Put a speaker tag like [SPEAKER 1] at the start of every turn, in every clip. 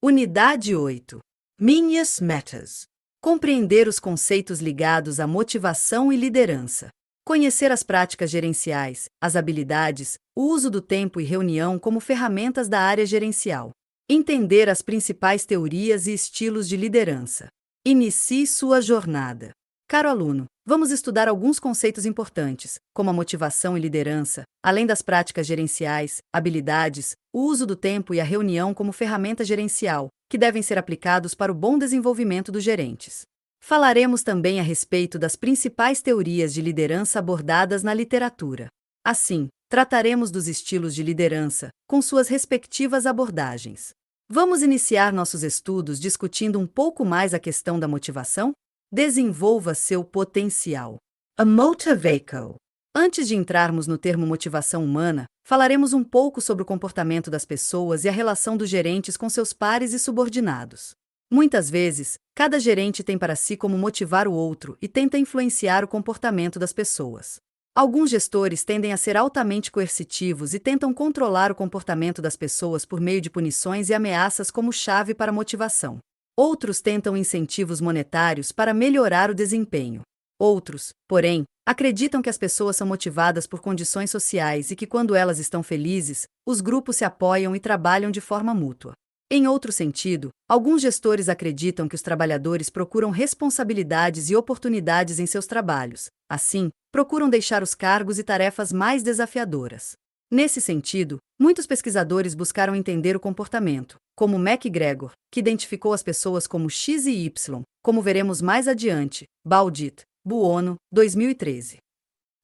[SPEAKER 1] Unidade 8. Minhas metas. Compreender os conceitos ligados à motivação e liderança. Conhecer as práticas gerenciais, as habilidades, o uso do tempo e reunião como ferramentas da área gerencial. Entender as principais teorias e estilos de liderança. Inicie sua jornada. Caro aluno, vamos estudar alguns conceitos importantes, como a motivação e liderança, além das práticas gerenciais, habilidades, o uso do tempo e a reunião como ferramenta gerencial, que devem ser aplicados para o bom desenvolvimento dos gerentes. Falaremos também a respeito das principais teorias de liderança abordadas na literatura. Assim, trataremos dos estilos de liderança, com suas respectivas abordagens. Vamos iniciar nossos estudos discutindo um pouco mais a questão da motivação? Desenvolva seu potencial. A motivator. Antes de entrarmos no termo motivação humana, falaremos um pouco sobre o comportamento das pessoas e a relação dos gerentes com seus pares e subordinados. Muitas vezes, cada gerente tem para si como motivar o outro e tenta influenciar o comportamento das pessoas. Alguns gestores tendem a ser altamente coercitivos e tentam controlar o comportamento das pessoas por meio de punições e ameaças como chave para a motivação. Outros tentam incentivos monetários para melhorar o desempenho. Outros, porém, acreditam que as pessoas são motivadas por condições sociais e que, quando elas estão felizes, os grupos se apoiam e trabalham de forma mútua. Em outro sentido, alguns gestores acreditam que os trabalhadores procuram responsabilidades e oportunidades em seus trabalhos. Assim, procuram deixar os cargos e tarefas mais desafiadoras. Nesse sentido, muitos pesquisadores buscaram entender o comportamento, como MacGregor, que identificou as pessoas como X e Y, como veremos mais adiante, Baudit, Buono, 2013.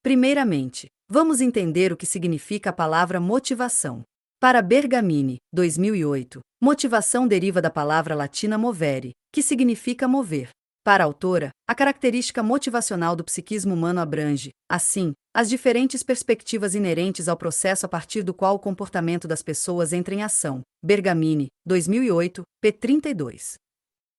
[SPEAKER 1] Primeiramente, vamos entender o que significa a palavra motivação. Para Bergamini, 2008, motivação deriva da palavra latina movere, que significa mover. Para a autora, a característica motivacional do psiquismo humano abrange, assim, as diferentes perspectivas inerentes ao processo a partir do qual o comportamento das pessoas entra em ação. Bergamini, 2008, p. 32.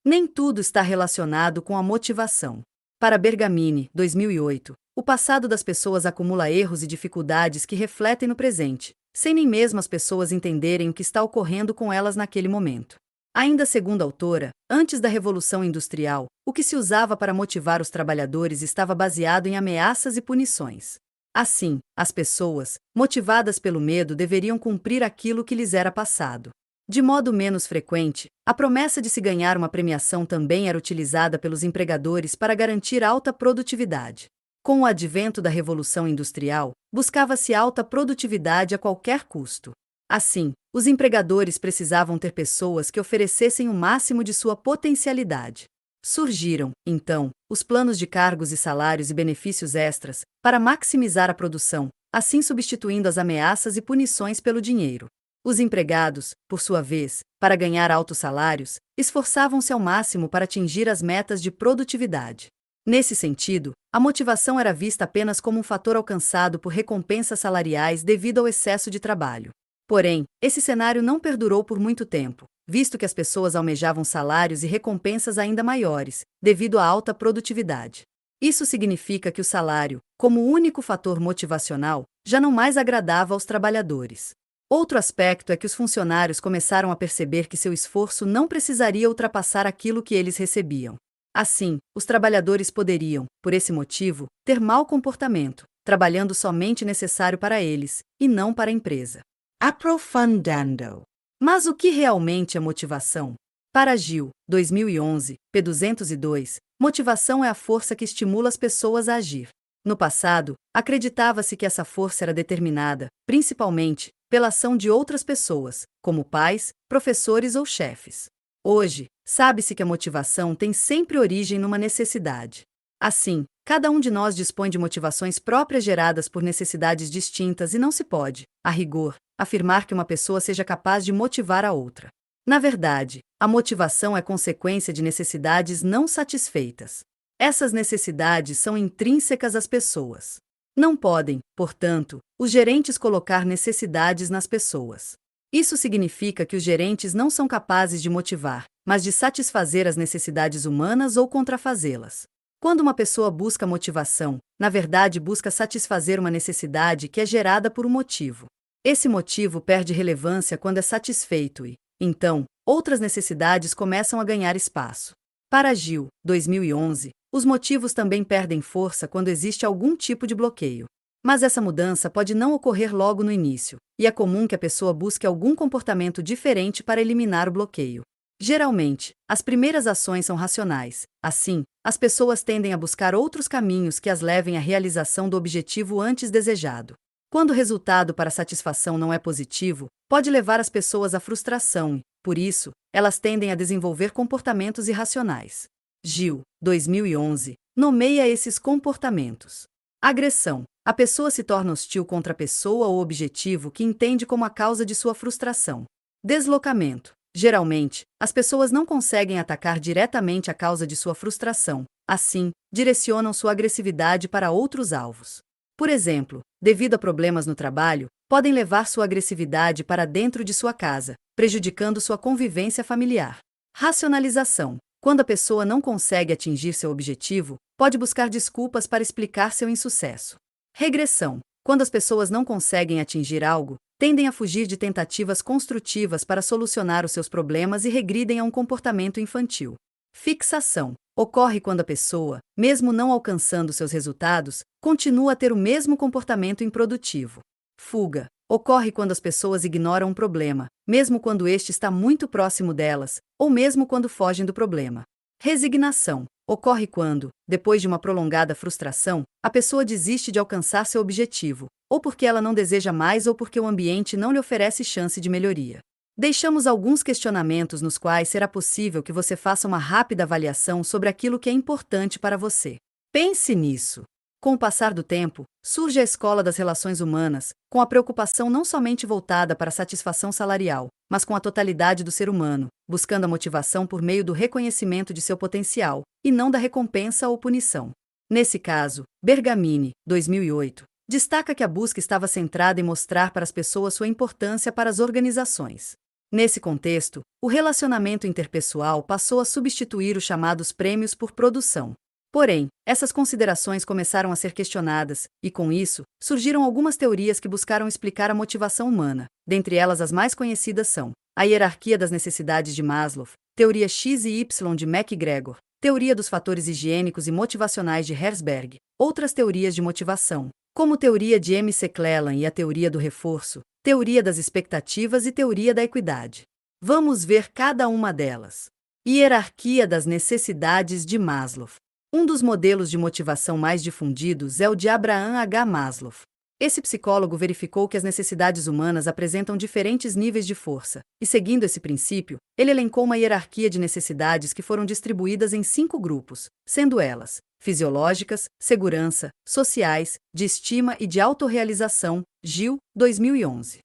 [SPEAKER 1] Nem tudo está relacionado com a motivação. Para Bergamini, 2008, o passado das pessoas acumula erros e dificuldades que refletem no presente, sem nem mesmo as pessoas entenderem o que está ocorrendo com elas naquele momento. Ainda segundo a autora, antes da Revolução Industrial, o que se usava para motivar os trabalhadores estava baseado em ameaças e punições. Assim, as pessoas, motivadas pelo medo, deveriam cumprir aquilo que lhes era passado. De modo menos frequente, a promessa de se ganhar uma premiação também era utilizada pelos empregadores para garantir alta produtividade. Com o advento da Revolução Industrial, buscava-se alta produtividade a qualquer custo. Assim, os empregadores precisavam ter pessoas que oferecessem o máximo de sua potencialidade. Surgiram, então, os planos de cargos e salários e benefícios extras, para maximizar a produção, assim substituindo as ameaças e punições pelo dinheiro. Os empregados, por sua vez, para ganhar altos salários, esforçavam-se ao máximo para atingir as metas de produtividade. Nesse sentido, a motivação era vista apenas como um fator alcançado por recompensas salariais devido ao excesso de trabalho. Porém, esse cenário não perdurou por muito tempo, visto que as pessoas almejavam salários e recompensas ainda maiores, devido à alta produtividade. Isso significa que o salário, como único fator motivacional, já não mais agradava aos trabalhadores. Outro aspecto é que os funcionários começaram a perceber que seu esforço não precisaria ultrapassar aquilo que eles recebiam. Assim, os trabalhadores poderiam, por esse motivo, ter mau comportamento, trabalhando somente o necessário para eles, e não para a empresa. Aprofundando. Mas o que realmente é motivação? Para Gil, 2011, p. 202, motivação é a força que estimula as pessoas a agir. No passado, acreditava-se que essa força era determinada, principalmente, pela ação de outras pessoas, como pais, professores ou chefes. Hoje, sabe-se que a motivação tem sempre origem numa necessidade. Assim, cada um de nós dispõe de motivações próprias geradas por necessidades distintas e não se pode, a rigor, afirmar que uma pessoa seja capaz de motivar a outra. Na verdade, a motivação é consequência de necessidades não satisfeitas. Essas necessidades são intrínsecas às pessoas. Não podem, portanto, os gerentes colocar necessidades nas pessoas. Isso significa que os gerentes não são capazes de motivar, mas de satisfazer as necessidades humanas ou contrafazê-las. Quando uma pessoa busca motivação, na verdade busca satisfazer uma necessidade que é gerada por um motivo. Esse motivo perde relevância quando é satisfeito e, então, outras necessidades começam a ganhar espaço. Para Gil, 2011, os motivos também perdem força quando existe algum tipo de bloqueio. Mas essa mudança pode não ocorrer logo no início, e é comum que a pessoa busque algum comportamento diferente para eliminar o bloqueio. Geralmente, as primeiras ações são racionais. Assim, as pessoas tendem a buscar outros caminhos que as levem à realização do objetivo antes desejado. Quando o resultado para a satisfação não é positivo, pode levar as pessoas à frustração e, por isso, elas tendem a desenvolver comportamentos irracionais. Gil, 2011, nomeia esses comportamentos. Agressão. A pessoa se torna hostil contra a pessoa ou objetivo que entende como a causa de sua frustração. Deslocamento. Geralmente, as pessoas não conseguem atacar diretamente a causa de sua frustração, assim, direcionam sua agressividade para outros alvos. Por exemplo, devido a problemas no trabalho, podem levar sua agressividade para dentro de sua casa, prejudicando sua convivência familiar. Racionalização. Quando a pessoa não consegue atingir seu objetivo, pode buscar desculpas para explicar seu insucesso. Regressão. Quando as pessoas não conseguem atingir algo, tendem a fugir de tentativas construtivas para solucionar os seus problemas e regridem a um comportamento infantil. Fixação. Ocorre quando a pessoa, mesmo não alcançando seus resultados, continua a ter o mesmo comportamento improdutivo. Fuga. Ocorre quando as pessoas ignoram um problema, mesmo quando este está muito próximo delas, ou mesmo quando fogem do problema. Resignação. Ocorre quando, depois de uma prolongada frustração, a pessoa desiste de alcançar seu objetivo, ou porque ela não deseja mais ou porque o ambiente não lhe oferece chance de melhoria. Deixamos alguns questionamentos nos quais será possível que você faça uma rápida avaliação sobre aquilo que é importante para você. Pense nisso. Com o passar do tempo, surge a escola das relações humanas, com a preocupação não somente voltada para a satisfação salarial, mas com a totalidade do ser humano, buscando a motivação por meio do reconhecimento de seu potencial, e não da recompensa ou punição. Nesse caso, Bergamini, 2008, destaca que a busca estava centrada em mostrar para as pessoas sua importância para as organizações. Nesse contexto, o relacionamento interpessoal passou a substituir os chamados prêmios por produção. Porém, essas considerações começaram a ser questionadas, e com isso, surgiram algumas teorias que buscaram explicar a motivação humana. Dentre elas, as mais conhecidas são a hierarquia das necessidades de Maslow, teoria X e Y de MacGregor, teoria dos fatores higiênicos e motivacionais de Herzberg, outras teorias de motivação, como teoria de McClellan e a teoria do reforço, teoria das expectativas e teoria da equidade. Vamos ver cada uma delas. Hierarquia das necessidades de Maslow. Um dos modelos de motivação mais difundidos é o de Abraham H. Maslow. Esse psicólogo verificou que as necessidades humanas apresentam diferentes níveis de força, e seguindo esse princípio, ele elencou uma hierarquia de necessidades que foram distribuídas em 5 grupos, sendo elas fisiológicas, segurança, sociais, de estima e de autorrealização. Gil, 2011.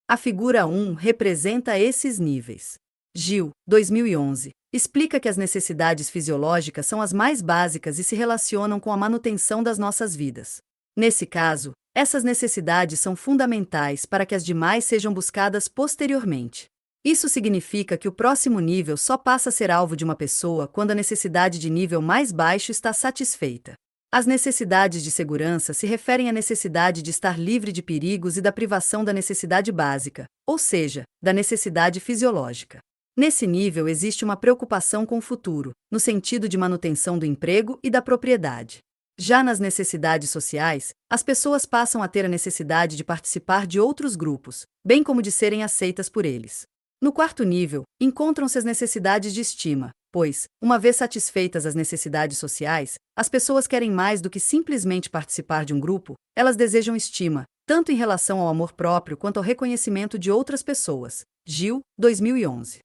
[SPEAKER 1] A figura 1 representa esses níveis. Gil, 2011, explica que as necessidades fisiológicas são as mais básicas e se relacionam com a manutenção das nossas vidas. Nesse caso, essas necessidades são fundamentais para que as demais sejam buscadas posteriormente. Isso significa que o próximo nível só passa a ser alvo de uma pessoa quando a necessidade de nível mais baixo está satisfeita. As necessidades de segurança se referem à necessidade de estar livre de perigos e da privação da necessidade básica, ou seja, da necessidade fisiológica. Nesse nível existe uma preocupação com o futuro, no sentido de manutenção do emprego e da propriedade. Já nas necessidades sociais, as pessoas passam a ter a necessidade de participar de outros grupos, bem como de serem aceitas por eles. No quarto nível, encontram-se as necessidades de estima, pois, uma vez satisfeitas as necessidades sociais, as pessoas querem mais do que simplesmente participar de um grupo, elas desejam estima, tanto em relação ao amor próprio quanto ao reconhecimento de outras pessoas. Gil, 2011.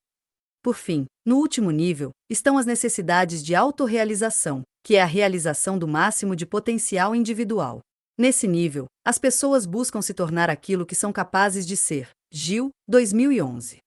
[SPEAKER 1] Por fim, no último nível, estão as necessidades de autorrealização, que é a realização do máximo de potencial individual. Nesse nível, as pessoas buscam se tornar aquilo que são capazes de ser. Gil, 2011.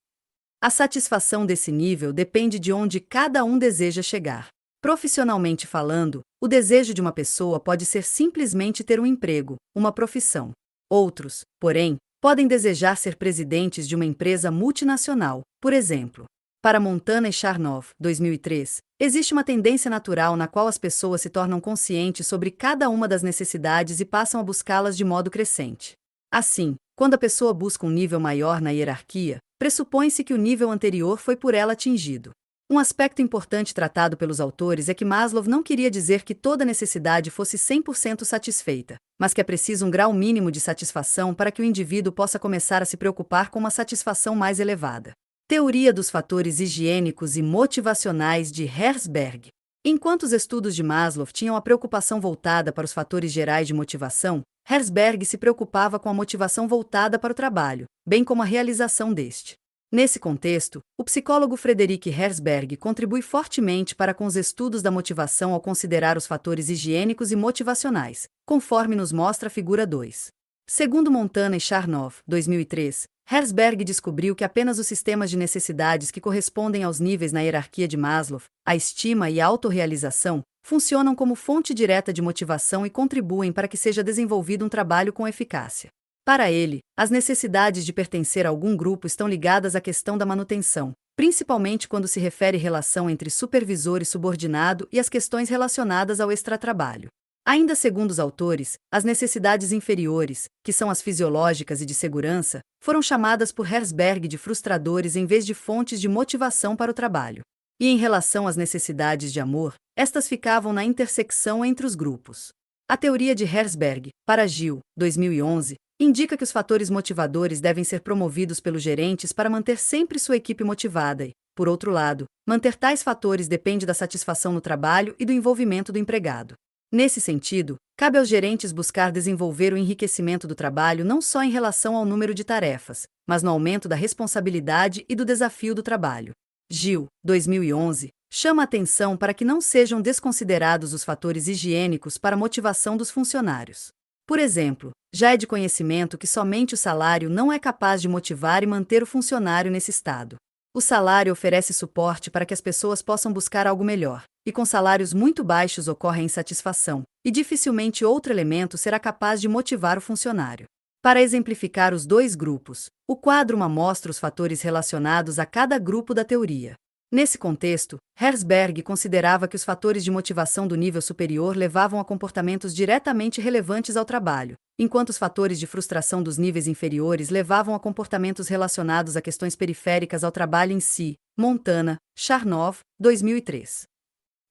[SPEAKER 1] A satisfação desse nível depende de onde cada um deseja chegar. Profissionalmente falando, o desejo de uma pessoa pode ser simplesmente ter um emprego, uma profissão. Outros, porém, podem desejar ser presidentes de uma empresa multinacional, por exemplo. Para Montana e Charnoff, 2003, existe uma tendência natural na qual as pessoas se tornam conscientes sobre cada uma das necessidades e passam a buscá-las de modo crescente. Assim, Quando a pessoa busca um nível maior na hierarquia, pressupõe-se que o nível anterior foi por ela atingido. Um aspecto importante tratado pelos autores é que Maslow não queria dizer que toda necessidade fosse 100% satisfeita, mas que é preciso um grau mínimo de satisfação para que o indivíduo possa começar a se preocupar com uma satisfação mais elevada. Teoria dos fatores higiênicos e motivacionais de Herzberg. Enquanto os estudos de Maslow tinham a preocupação voltada para os fatores gerais de motivação, Herzberg se preocupava com a motivação voltada para o trabalho, bem como a realização deste. Nesse contexto, o psicólogo Frederick Herzberg contribui fortemente para com os estudos da motivação ao considerar os fatores higiênicos e motivacionais, conforme nos mostra a figura 2. Segundo Montana e Charnow, 2003, Herzberg descobriu que apenas os sistemas de necessidades que correspondem aos níveis na hierarquia de Maslow, a estima e a autorrealização, funcionam como fonte direta de motivação e contribuem para que seja desenvolvido um trabalho com eficácia. Para ele, as necessidades de pertencer a algum grupo estão ligadas à questão da manutenção, principalmente quando se refere à relação entre supervisor e subordinado e as questões relacionadas ao extratrabalho. Ainda segundo os autores, as necessidades inferiores, que são as fisiológicas e de segurança, foram chamadas por Herzberg de frustradores em vez de fontes de motivação para o trabalho. E em relação às necessidades de amor, estas ficavam na intersecção entre os grupos. A teoria de Herzberg, para Gil, 2011, indica que os fatores motivadores devem ser promovidos pelos gerentes para manter sempre sua equipe motivada e, por outro lado, manter tais fatores depende da satisfação no trabalho e do envolvimento do empregado. Nesse sentido, cabe aos gerentes buscar desenvolver o enriquecimento do trabalho não só em relação ao número de tarefas, mas no aumento da responsabilidade e do desafio do trabalho. Gil, 2011, chama a atenção para que não sejam desconsiderados os fatores higiênicos para a motivação dos funcionários. Por exemplo, já é de conhecimento que somente o salário não é capaz de motivar e manter o funcionário nesse estado. O salário oferece suporte para que as pessoas possam buscar algo melhor, e com salários muito baixos ocorre a insatisfação, e dificilmente outro elemento será capaz de motivar o funcionário. Para exemplificar os dois grupos, o quadro mostra os fatores relacionados a cada grupo da teoria. Nesse contexto, Herzberg considerava que os fatores de motivação do nível superior levavam a comportamentos diretamente relevantes ao trabalho, enquanto os fatores de frustração dos níveis inferiores levavam a comportamentos relacionados a questões periféricas ao trabalho em si. Montana, Charnow, 2003.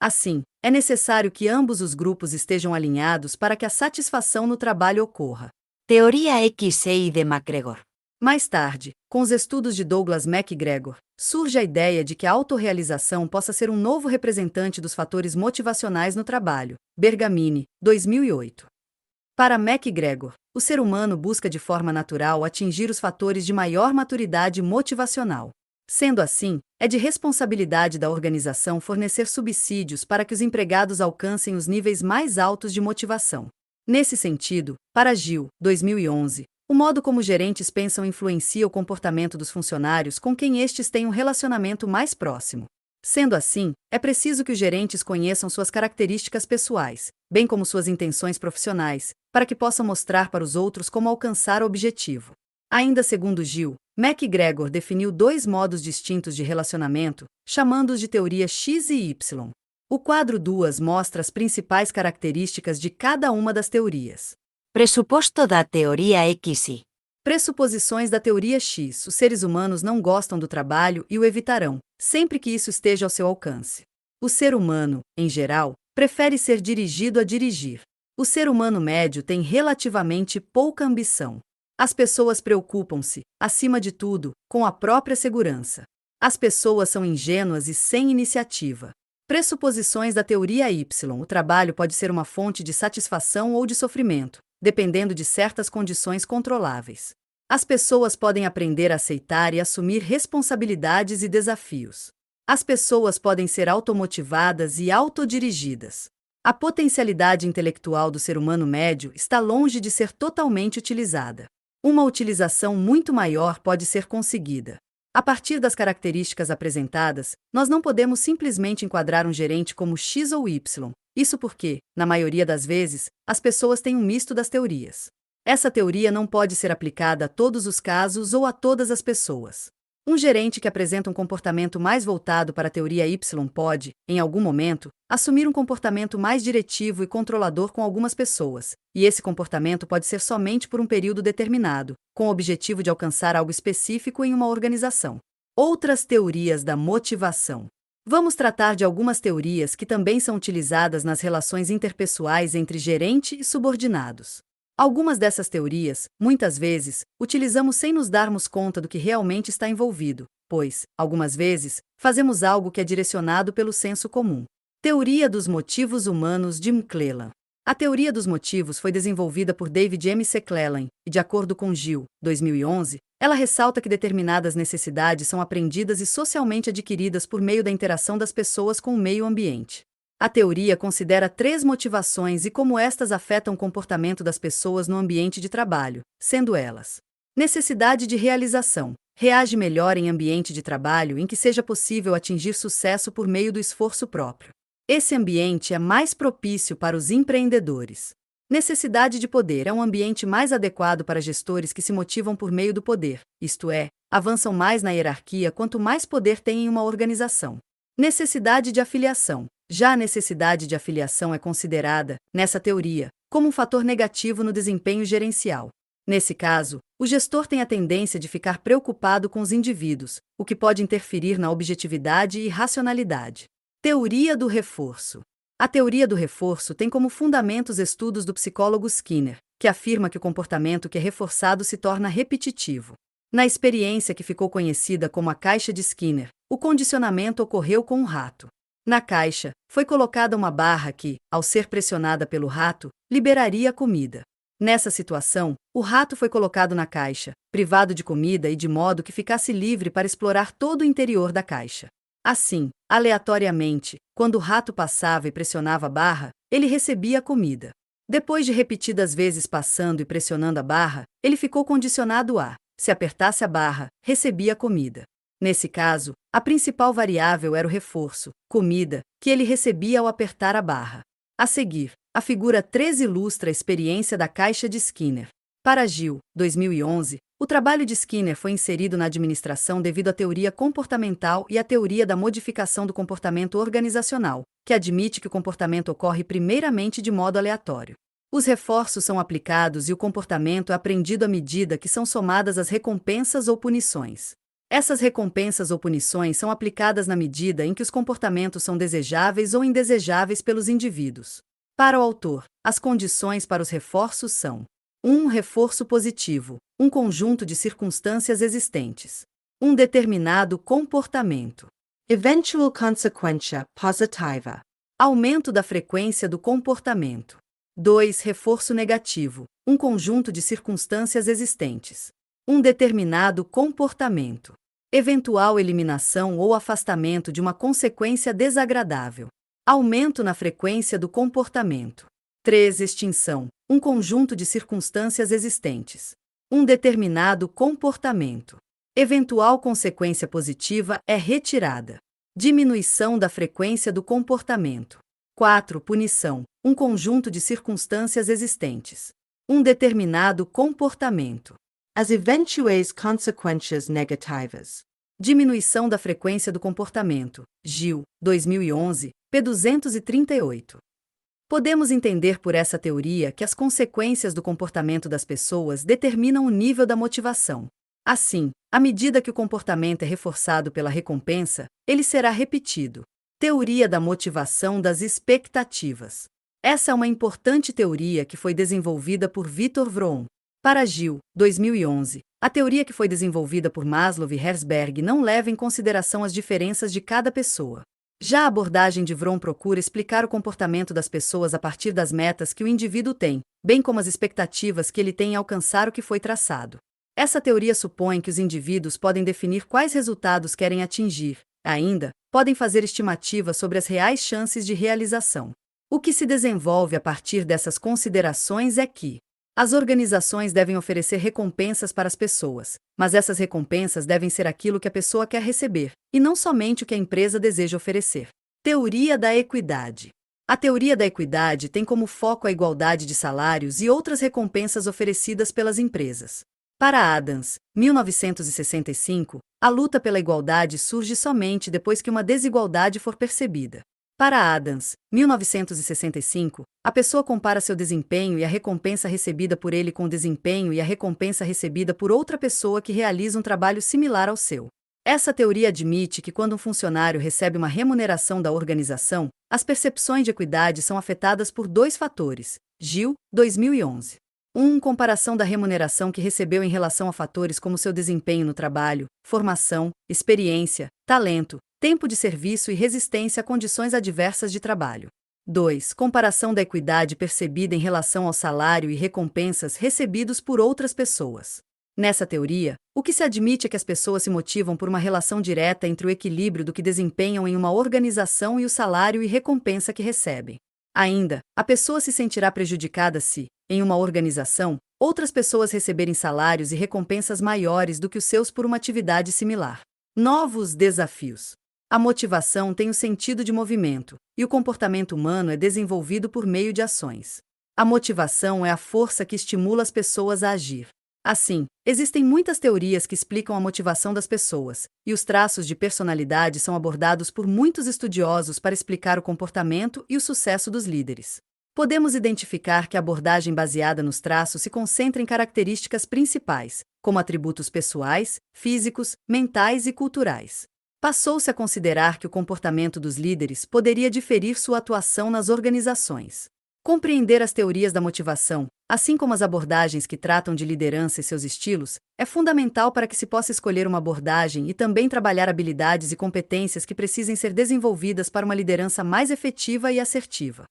[SPEAKER 1] Assim, é necessário que ambos os grupos estejam alinhados para que a satisfação no trabalho ocorra.
[SPEAKER 2] Teoria XI de MacGregor.
[SPEAKER 1] Mais tarde, com os estudos de Douglas MacGregor, surge a ideia de que a autorrealização possa ser um novo representante dos fatores motivacionais no trabalho. Bergamini, 2008. Para MacGregor, o ser humano busca de forma natural atingir os fatores de maior maturidade motivacional. Sendo assim, é de responsabilidade da organização fornecer subsídios para que os empregados alcancem os níveis mais altos de motivação. Nesse sentido, para Gil, 2011, o modo como gerentes pensam influencia o comportamento dos funcionários com quem estes têm um relacionamento mais próximo. Sendo assim, é preciso que os gerentes conheçam suas características pessoais, bem como suas intenções profissionais, para que possam mostrar para os outros como alcançar o objetivo. Ainda segundo Gil, MacGregor definiu dois modos distintos de relacionamento, chamando-os de teoria X e Y. O quadro 2 mostra as principais características de cada uma das teorias.
[SPEAKER 2] Pressuposto da teoria XI.
[SPEAKER 1] Pressuposições da teoria X. Os seres humanos não gostam do trabalho e o evitarão, sempre que isso esteja ao seu alcance. O ser humano, em geral, prefere ser dirigido a dirigir. O ser humano médio tem relativamente pouca ambição. As pessoas preocupam-se, acima de tudo, com a própria segurança. As pessoas são ingênuas e sem iniciativa. Pressuposições da teoria Y. O trabalho pode ser uma fonte de satisfação ou de sofrimento, dependendo de certas condições controláveis. As pessoas podem aprender a aceitar e assumir responsabilidades e desafios. As pessoas podem ser automotivadas e autodirigidas. A potencialidade intelectual do ser humano médio está longe de ser totalmente utilizada. Uma utilização muito maior pode ser conseguida. A partir das características apresentadas, nós não podemos simplesmente enquadrar um gerente como X ou Y. Isso porque, na maioria das vezes, as pessoas têm um misto das teorias. Essa teoria não pode ser aplicada a todos os casos ou a todas as pessoas. Um gerente que apresenta um comportamento mais voltado para a teoria Y pode, em algum momento, assumir um comportamento mais diretivo e controlador com algumas pessoas, e esse comportamento pode ser somente por um período determinado, com o objetivo de alcançar algo específico em uma organização. Outras teorias da motivação. Vamos tratar de algumas teorias que também são utilizadas nas relações interpessoais entre gerente e subordinados. Algumas dessas teorias, muitas vezes, utilizamos sem nos darmos conta do que realmente está envolvido, pois, algumas vezes, fazemos algo que é direcionado pelo senso comum. Teoria dos motivos humanos de McClellan. A teoria dos motivos foi desenvolvida por David M. McClellan e, de acordo com Gill, 2011, ela ressalta que determinadas necessidades são aprendidas e socialmente adquiridas por meio da interação das pessoas com o meio ambiente. A teoria considera 3 motivações e como estas afetam o comportamento das pessoas no ambiente de trabalho, sendo elas: necessidade de realização. Reage melhor em ambiente de trabalho em que seja possível atingir sucesso por meio do esforço próprio. Esse ambiente é mais propício para os empreendedores. Necessidade de poder é um ambiente mais adequado para gestores que se motivam por meio do poder, isto é, avançam mais na hierarquia quanto mais poder têm em uma organização. Necessidade de afiliação. Já a necessidade de afiliação é considerada, nessa teoria, como um fator negativo no desempenho gerencial. Nesse caso, o gestor tem a tendência de ficar preocupado com os indivíduos, o que pode interferir na objetividade e racionalidade. Teoria do reforço. A teoria do reforço tem como fundamento os estudos do psicólogo Skinner, que afirma que o comportamento que é reforçado se torna repetitivo. Na experiência que ficou conhecida como a caixa de Skinner, o condicionamento ocorreu com um rato. Na caixa, foi colocada uma barra que, ao ser pressionada pelo rato, liberaria comida. Nessa situação, o rato foi colocado na caixa, privado de comida e de modo que ficasse livre para explorar todo o interior da caixa. Assim, aleatoriamente, quando o rato passava e pressionava a barra, ele recebia comida. Depois de repetidas vezes passando e pressionando a barra, ele ficou condicionado a, se apertasse a barra, recebia comida. Nesse caso, a principal variável era o reforço, comida, que ele recebia ao apertar a barra. A seguir, a figura 3 ilustra a experiência da caixa de Skinner. Para Gill, 2011, o trabalho de Skinner foi inserido na administração devido à teoria comportamental e à teoria da modificação do comportamento organizacional, que admite que o comportamento ocorre primeiramente de modo aleatório. Os reforços são aplicados e o comportamento é aprendido à medida que são somadas as recompensas ou punições. Essas recompensas ou punições são aplicadas na medida em que os comportamentos são desejáveis ou indesejáveis pelos indivíduos. Para o autor, as condições para os reforços são: 1. Reforço positivo, um conjunto de circunstâncias existentes. Um determinado comportamento. Eventual consequência positiva. Aumento da frequência do comportamento. 2. Reforço negativo, um conjunto de circunstâncias existentes. Um determinado comportamento. Eventual eliminação ou afastamento de uma consequência desagradável. Aumento na frequência do comportamento. 3. Extinção, um conjunto de circunstâncias existentes. Um determinado comportamento. Eventual consequência positiva é retirada. Diminuição da frequência do comportamento. 4. Punição, um conjunto de circunstâncias existentes. Um determinado comportamento. As eventuais consequências negativas. Diminuição da frequência do comportamento. Gill, 2011, p. 238. Podemos entender por essa teoria que as consequências do comportamento das pessoas determinam o nível da motivação. Assim, à medida que o comportamento é reforçado pela recompensa, ele será repetido. Teoria da motivação das expectativas. Essa é uma importante teoria que foi desenvolvida por Viktor Vroom. Para Gill, 2011, a teoria que foi desenvolvida por Maslow e Herzberg não leva em consideração as diferenças de cada pessoa. Já a abordagem de Vroom procura explicar o comportamento das pessoas a partir das metas que o indivíduo tem, bem como as expectativas que ele tem em alcançar o que foi traçado. Essa teoria supõe que os indivíduos podem definir quais resultados querem atingir, ainda, podem fazer estimativas sobre as reais chances de realização. O que se desenvolve a partir dessas considerações é que as organizações devem oferecer recompensas para as pessoas, mas essas recompensas devem ser aquilo que a pessoa quer receber, e não somente o que a empresa deseja oferecer. Teoria da equidade. A teoria da equidade tem como foco a igualdade de salários e outras recompensas oferecidas pelas empresas. Para Adams, 1965, A luta pela igualdade surge somente depois que uma desigualdade for percebida. Para Adams, 1965, a pessoa compara seu desempenho e a recompensa recebida por ele com o desempenho e a recompensa recebida por outra pessoa que realiza um trabalho similar ao seu. Essa teoria admite que quando um funcionário recebe uma remuneração da organização, as percepções de equidade são afetadas por dois fatores. Gill, 2011. 1. Comparação da remuneração que recebeu em relação a fatores como seu desempenho no trabalho, formação, experiência, talento, tempo de serviço e resistência a condições adversas de trabalho. 2. Comparação da equidade percebida em relação ao salário e recompensas recebidos por outras pessoas. Nessa teoria, o que se admite é que as pessoas se motivam por uma relação direta entre o equilíbrio do que desempenham em uma organização e o salário e recompensa que recebem. Ainda, a pessoa se sentirá prejudicada se, em uma organização, outras pessoas receberem salários e recompensas maiores do que os seus por uma atividade similar. Novos desafios. A motivação tem o sentido de movimento, e o comportamento humano é desenvolvido por meio de ações. A motivação é a força que estimula as pessoas a agir. Assim, existem muitas teorias que explicam a motivação das pessoas, e os traços de personalidade são abordados por muitos estudiosos para explicar o comportamento e o sucesso dos líderes. Podemos identificar que a abordagem baseada nos traços se concentra em características principais, como atributos pessoais, físicos, mentais e culturais. Passou-se a considerar que o comportamento dos líderes poderia diferir sua atuação nas organizações. Compreender as teorias da motivação, assim como as abordagens que tratam de liderança e seus estilos, é fundamental para que se possa escolher uma abordagem e também trabalhar habilidades e competências que precisem ser desenvolvidas para uma liderança mais efetiva e assertiva.